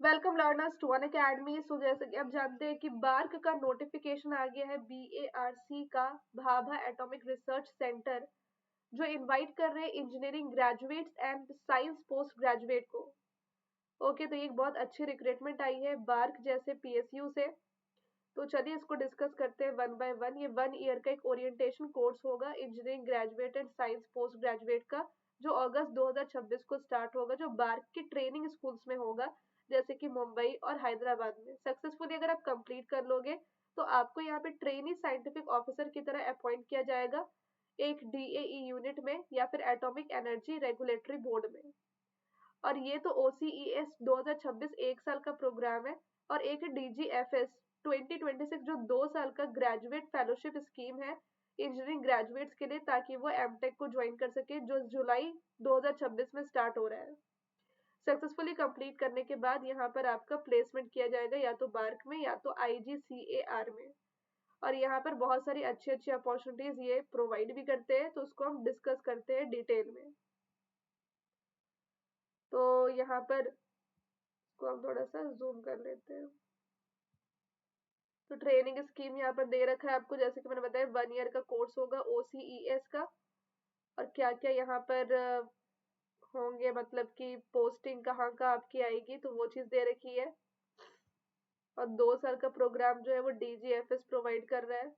Welcome learners to Unacademy. So जैसे कि आप जानते हैं कि बार्क का नोटिफिकेशन आ गया है, BARC का, भाभा एटॉमिक रिसर्च सेंटर, जो इनवाइट कर रहे हैं engineering graduates and science post graduate को। ओके, तो ये एक बहुत अच्छी रिक्रूटमेंट आई है बार्क जैसे PSU से। तो चलिए इसको डिस्कस करते हैं वन बाय वन। ये 1 ईयर का एक ओरिएंटेशन कोर्स होगा engineering graduate and science post graduate का, जो अगस्त 2026 को स्टार्ट होगा, जो बार्क की ट्रेनिंग स्कूल्स में होगा, जैसे कि मुंबई और हैदराबाद में। सक्सेसफुली अगर आप कंप्लीट कर लोगे तो आपको यहाँ पे ट्रेनी साइंटिफिक ऑफिसर की तरह अपॉइंट किया जाएगा, एक DAE यूनिट में या फिर एटॉमिक एनर्जी रेगुलेटरी बोर्ड में। और ये तो OCES 2026 एक साल का प्रोग्राम है, और एक है DGFS 2026 जो 2 साल का ग्रेजुएट फेलोशिप स्कीम है इंजीनियरिंग ग्रेजुएट्स के लिए, ताकि वो एमटेक को ज्वाइन कर सके, जो जुलाई 2026 में स्टार्ट हो रहा है। सक्सेसफुली कंप्लीट करने के बाद यहाँ पर आपका प्लेसमेंट किया जाएगा या तो बार्क में या तो IGCAR में। और यहाँ पर बहुत सारी अच्छी अच्छी अपॉर्चुनिटीज ये प्रोवाइड भी करते हैं, तो उसको हम डिस्कस करते हैं डिटेल में। तो यहाँ पर इसको हम थोड़ा सा जूम कर लेते हैं। तो ट्रेनिंग स्कीम यहाँ पर दे रखा है आपको, जैसे कि मैंने बताया 1 ईयर का कोर्स होगा OCES का। और क्या क्या यहाँ पर होंगे, मतलब कि पोस्टिंग कहाँ का आपकी आएगी, तो वो चीज़ दे रखी है। और 2 साल का प्रोग्राम जो है वो DGFS प्रोवाइड कर रहा है।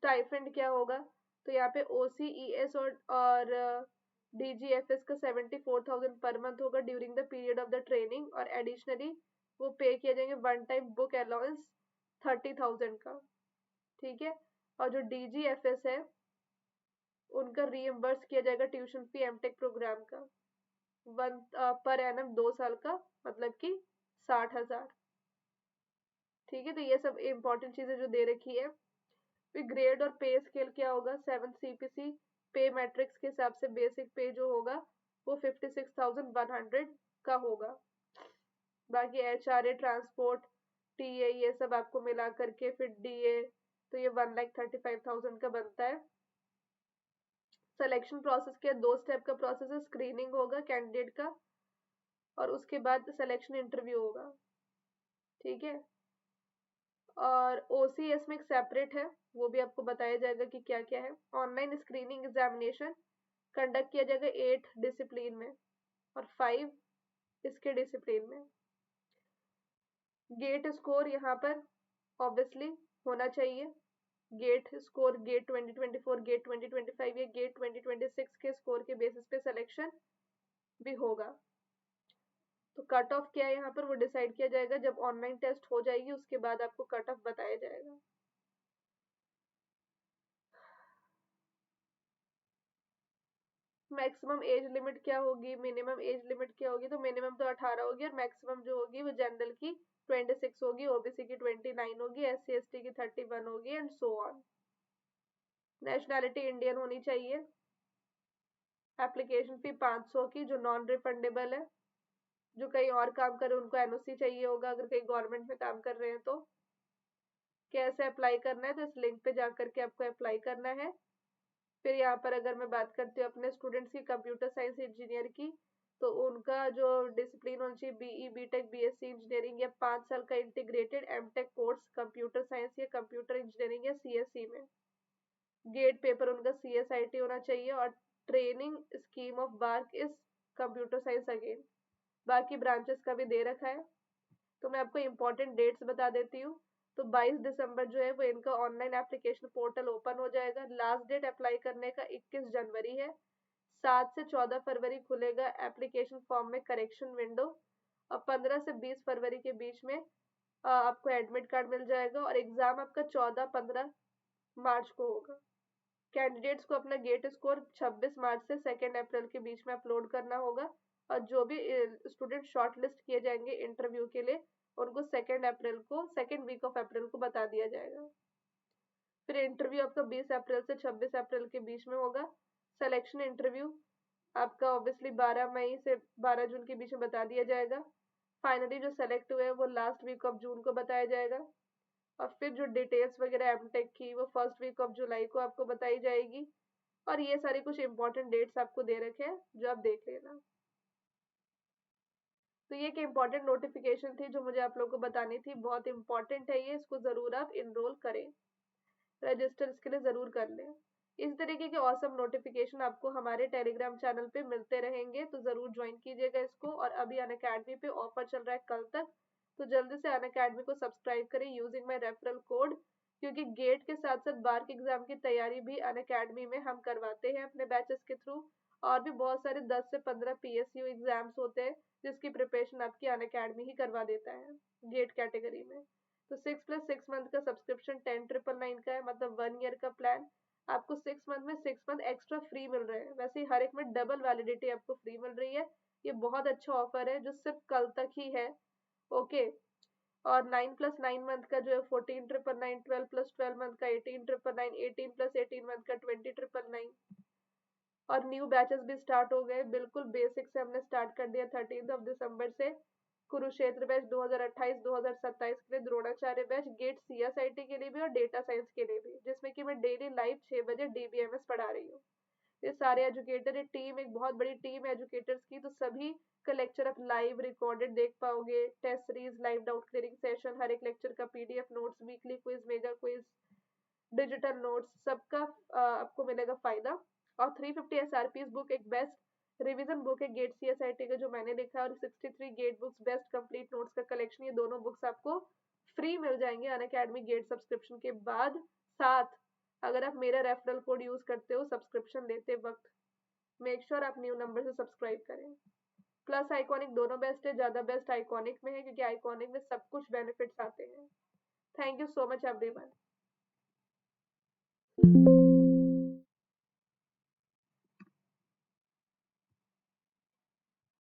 स्टाइफेंड क्या होगा, तो यहाँ पे OCES और DGFS का 74,000 पर मंथ होगा during the period of the training, और एडिशनली वो पे किए जाएंगे वन टाइम बुक अलाउंस 30,000 का। ठीक है। और जो DGFS है उनका रीइम्बर्स किया जाएगा ट्यूशन फी एमटेक प्रोग्राम का, वन पर एनम 2 साल का, मतलब कि 60,000। ठीक है, तो ये सब इम्पोर्टेंट चीजें जो दे रखी है। फिर ग्रेड और पे स्केल क्या होगा, 7 CPC पे मैट्रिक्स के हिसाब से बेसिक पे जो होगा वो 56,100 का होगा। बाकी HRA, ट्रांसपोर्ट, TA, ये सब आपको मिला करके फिर DA, तो ये 1,35,000 का बनता है। सिलेक्शन प्रोसेस के 2 स्टेप का प्रोसेस है। स्क्रीनिंग होगा कैंडिडेट का, और उसके बाद सिलेक्शन इंटरव्यू होगा। ठीक है। और OCS में एक सेपरेट है, वो भी आपको बताया जाएगा कि क्या क्या है। ऑनलाइन स्क्रीनिंग एग्जामिनेशन कंडक्ट किया जाएगा 8 डिसिप्लिन में और 5 इसके डिसिप्लिन में। गेट स्कोर यहाँ पर ऑब्वियसली होना चाहिए। गेट स्कोर, गेट 2024, गेट 2025 या गेट 2026 के स्कोर के बेसिस पे सिलेक्शन भी होगा। तो कट ऑफ क्या है यहाँ पर, वो डिसाइड किया जाएगा जब ऑनलाइन टेस्ट हो जाएगी, उसके बाद आपको कट ऑफ बताया जाएगा। मैक्सिमम एज लिमिट क्या होगी, मिनिमम एज लिमिट क्या होगी, तो मिनिमम तो 18 होगी, और मैक्सिमम जो होगी वो जनरल की 26 होगी, OBC की 29 होगी, SC ST की 31 होगी, and so on. Nationality Indian होनी चाहिए। एप्लीकेशन फी 500 की, जो नॉन रिफंडेबल है। जो कहीं और काम करे उनको NOC चाहिए होगा, अगर कहीं गवर्नमेंट में काम कर रहे हैं तो। कैसे अप्लाई करना है, तो इस लिंक पे जाकर के आपको अप्लाई करना है। फिर यहाँ पर अगर मैं बात करती हूँ अपने स्टूडेंट्स की कंप्यूटर साइंस इंजीनियर की, तो उनका जो डिसिप्लिन होना चाहिए BE BTech BSc इंजीनियरिंग या 5 साल का integrated MTech course computer science या कंप्यूटर इंजीनियरिंग या CSE में। गेट पेपर उनका CSIT होना चाहिए, और training scheme of BARC is computer science again. बाकी ब्रांचेस का भी दे रखा है। तो मैं आपको इम्पोर्टेंट डेट्स बता देती हूँ। तो 22 दिसंबर जो है वो इनका ऑनलाइन एप्लीकेशन पोर्टल ओपन हो जाएगा। लास्ट डेट अप्लाई करने का 21 जनवरी है। 7 से 14 फरवरी खुलेगा एप्लीकेशन फॉर्म में करेक्शन विंडो, और 15 से 20 फरवरी के बीच में आपको एडमिट कार्ड मिल जाएगा, और एग्जाम आपका 14-15 मार्च को होगा। कैंडिडेट्स को अपना गेट स्कोर 26 मार्च से 2 अप्रैल के बीच में अपलोड करना होगा, और जो भी स्टूडेंट शॉर्टलिस्ट किए जाएंगे इंटरव्यू के लिए उनको 2 अप्रैल को, सेकेंड वीक ऑफ अप्रैल को बता दिया जाएगा। फिर इंटरव्यू आपका 20 अप्रैल से 26 अप्रैल के बीच में होगा। सिलेक्शन इंटरव्यू आपका ऑब्वियसली 12 मई से 12 जून के बीच में बता दिया जाएगा। फाइनली जो सेलेक्ट हुए वो लास्ट वीक ऑफ जून को बताया जाएगा। और फिर जो डिटेल्स वगैरह एमटेक की वो फर्स्ट वीक ऑफ जुलाई को आपको बताई जाएगी। और ये सारी कुछ इंपॉर्टेंट डेट्स आपको दे रखे हैं, जो आप देख लेना। तो ये एक इम्पॉर्टेंट नोटिफिकेशन थी जो मुझे आप लोगों को बतानी थी, बहुत इंपॉर्टेंट है ये, इसको ज़रूर आप इनरोल करें, रजिस्टर इसके लिए ज़रूर कर लें। इस तरीके के ऑसम नोटिफिकेशन आपको हमारे टेलीग्राम चैनल पे मिलते रहेंगे, तो ज़रूर ज्वाइन कीजिएगा इसको। और अभी अनअकैडमी पे ऑफर चल रहा है कल तक, तो जल्दी से अनअकैडमी को सब्सक्राइब करें यूजिंग माई रेफरल कोड, क्योंकि गेट के साथ साथ बार के एग्जाम की तैयारी भी अनअकैडमी में हम करवाते हैं अपने बैचेस के थ्रू। और भी बहुत सारे 10 से 15 PSU एग्जाम्स होते हैं जिसकी प्रिपरेशन आपकी अनअकैडमी ही करवा देता है गेट कैटेगरी में। तो 6+6 मंथ का सब्सक्रिप्शन 10,999 का है, मतलब 1 ईयर का प्लान। आपको 6 मंथ में 6 मंथ एक्स्ट्रा फ्री मिल रहे हैं, वैसे ही हर एक में डबल वैलिडिटी आपको फ्री मिल रही है। ये बहुत अच्छा ऑफर है जो सिर्फ कल तक ही है। ओके। और 9+9 मंथ का जो है 14,999, 12+12 मंथ का 18,999, 18+18 मंथ का 20,999। और न्यू बैचेस भी स्टार्ट हो गए, बिल्कुल बेसिक से हमने स्टार्ट कर दिया 13 दिसंबर से। कुरुक्षेत्र बैच 2028-2027 के लिए, द्रोणाचार्य बैच गेट CSIT के लिए भी और डेटा साइंस के लिए भी, जिसमें कि मैं डेली लाइव 6 बजे DBMS पढ़ा रही हूँ। ये सारे एजुकेटर, ये टीम एक बहुत बड़ी टीम है एजुकेटर्स की, तो सभी का लेक्चर आप लाइव रिकॉर्डेड देख पाओगे। Test series, live doubt clearing session, हर एक लेक्चर का PDF notes, weekly quiz, mega quiz, digital notes, सबका आपको मिलेगा फायदा। और 350 SRPs बुक एक बेस्ट रिवीजन बुक है गेट CSIT का जो मैंने लिखा है, और 63 gate books best complete notes का कलेक्शन, ये दोनों बुक्स आपको फ्री मिल जाएंगे अनअकैडमी गेट सब्सक्रिप्शन के बाद। साथ अगर आप मेरा रेफरल कोड यूज करते हो सब्सक्रिप्शन लेते वक्त, मेक श्योर आप न्यू नंबर से सब्सक्राइब करें। प्लस आइकॉनिक दोनों बेस्ट है, ज्यादा बेस्ट आइकॉनिक में है क्योंकि आइकॉनिक में सब कुछ बेनिफिट्स आते हैं। Thank you so much everyone.